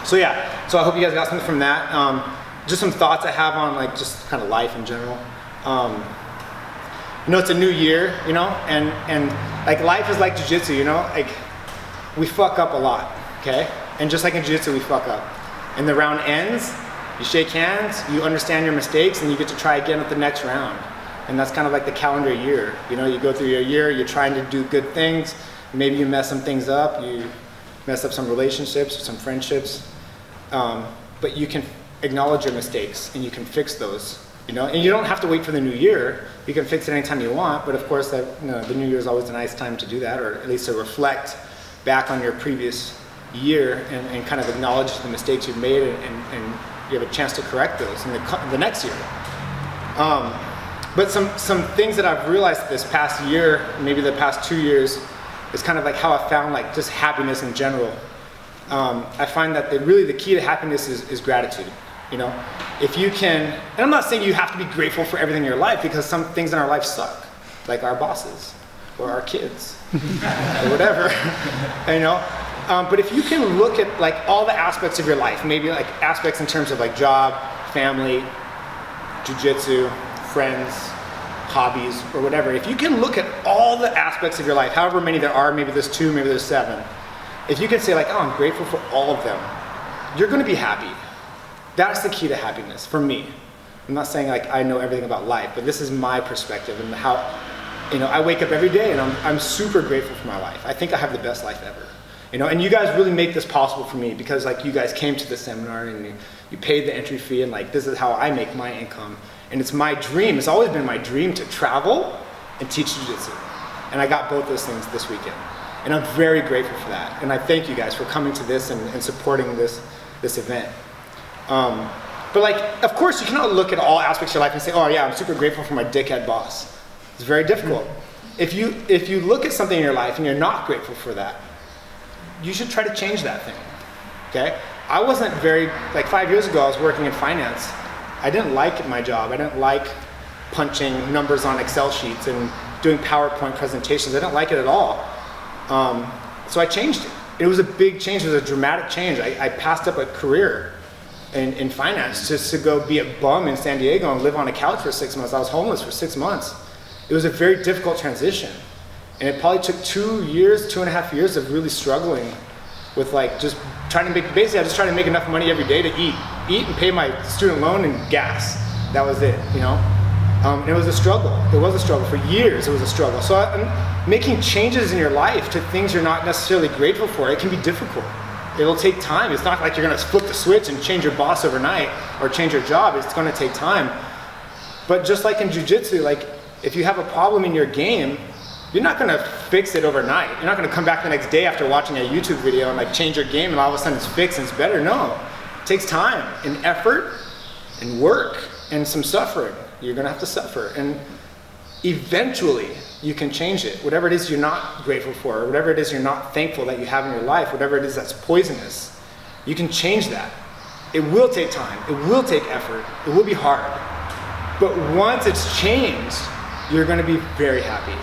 So yeah, so I hope you guys got something from that. Just some thoughts I have on like just kind of life in general. You know, it's a new year, you know, and like life is like jiu-jitsu, you know, like we fuck up a lot, okay? And just like in jiu-jitsu, we fuck up. And the round ends, you shake hands, you understand your mistakes, and you get to try again at the next round. And that's kind of like the calendar year. You know, you go through your year, you're trying to do good things, maybe you mess some things up, you mess up some relationships, some friendships, but you can acknowledge your mistakes and you can fix those. You know, and you don't have to wait for the new year. You can fix it anytime you want, but of course that, you know, the new year is always a nice time to do that, or at least to reflect back on your previous year and kind of acknowledge the mistakes you've made and you have a chance to correct those in the next year. But some things that I've realized this past year, maybe the past 2 years, is kind of like how I found like just happiness in general. I find that really the key to happiness is gratitude. You know, if you can, and I'm not saying you have to be grateful for everything in your life, because some things in our life suck, like our bosses or our kids or whatever, you know. But if you can look at like all the aspects of your life, maybe like aspects in terms of like job, family, jiu-jitsu, friends, hobbies, or whatever, if you can look at all the aspects of your life, however many there are, maybe there's 2, maybe there's 7, if you can say like, oh, I'm grateful for all of them, you're going to be happy. That's the key to happiness for me. I'm not saying like I know everything about life, but this is my perspective and how, you know, I wake up every day and I'm super grateful for my life. I think I have the best life ever. You know, and you guys really make this possible for me, because like you guys came to the seminar and you paid the entry fee, and like this is how I make my income. And it's my dream, it's always been my dream to travel and teach jiu-jitsu. And I got both those things this weekend. And I'm very grateful for that. And I thank you guys for coming to this and supporting this event. But like, of course, you cannot look at all aspects of your life and say, oh yeah, I'm super grateful for my dickhead boss. It's very difficult. If you look at something in your life and you're not grateful for that, you should try to change that thing, okay? I wasn't like 5 years ago, I was working in finance. I didn't like my job. I didn't like punching numbers on Excel sheets and doing PowerPoint presentations. I didn't like it at all. So I changed it. It was a big change, it was a dramatic change. I passed up a career in finance just to go be a bum in San Diego and live on a couch for 6 months. I was homeless for 6 months. It was a very difficult transition. And it probably took 2 years, 2.5 years of really struggling with like just trying to make, basically I just tried to make enough money every day to eat and pay my student loan and gas. That was it, you know? And it was a struggle. It was a struggle. For years it was a struggle. So making changes in your life to things you're not necessarily grateful for, it can be difficult. It'll take time. It's not like you're gonna flip the switch and change your boss overnight or change your job. It's gonna take time. But just like in jiu-jitsu, like if you have a problem in your game, you're not gonna fix it overnight. You're not gonna come back the next day after watching a YouTube video and like change your game and all of a sudden it's fixed and it's better. No, it takes time and effort and work and some suffering. You're gonna have to suffer, and eventually you can change it. Whatever it is you're not grateful for, or whatever it is you're not thankful that you have in your life, whatever it is that's poisonous, you can change that. It will take time, it will take effort, it will be hard. But once it's changed, you're gonna be very happy.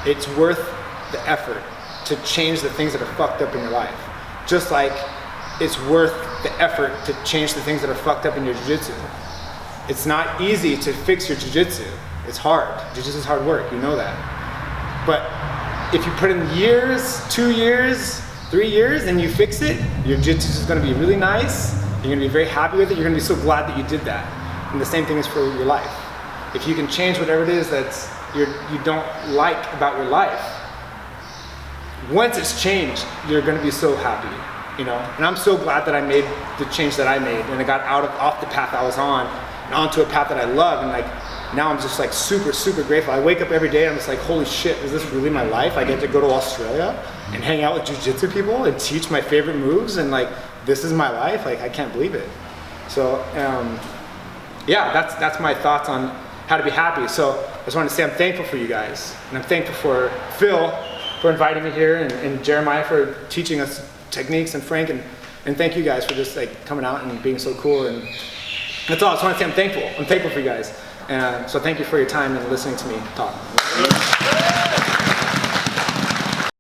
It's worth the effort to change the things that are fucked up in your life. Just like it's worth the effort to change the things that are fucked up in your jiu-jitsu. It's not easy to fix your jiu-jitsu. It's hard. Jiu-jitsu is hard work, you know that. But if you put in years, 2 years, 3 years, and you fix it, your jiu-jitsu is gonna be really nice. You're gonna be very happy with it. You're gonna be so glad that you did that. And the same thing is for your life. If you can change whatever it is that's you don't like about your life, once it's changed, you're gonna be so happy, you know? And I'm so glad that I made the change that I made, and I got off the path I was on and onto a path that I love, and like now I'm just like super, super grateful. I wake up every day and I'm just like, holy shit, is this really my life? I get to go to Australia and hang out with jiu-jitsu people and teach my favorite moves, and like, this is my life? Like, I can't believe it. So, yeah, that's my thoughts on how to be happy. So I just wanted to say I'm thankful for you guys, and I'm thankful for Phil for inviting me here, and Jeremiah for teaching us techniques, and Frank, and thank you guys for just like coming out and being so cool. And that's all. I just want to say I'm thankful. I'm thankful for you guys. And so thank you for your time and listening to me talk.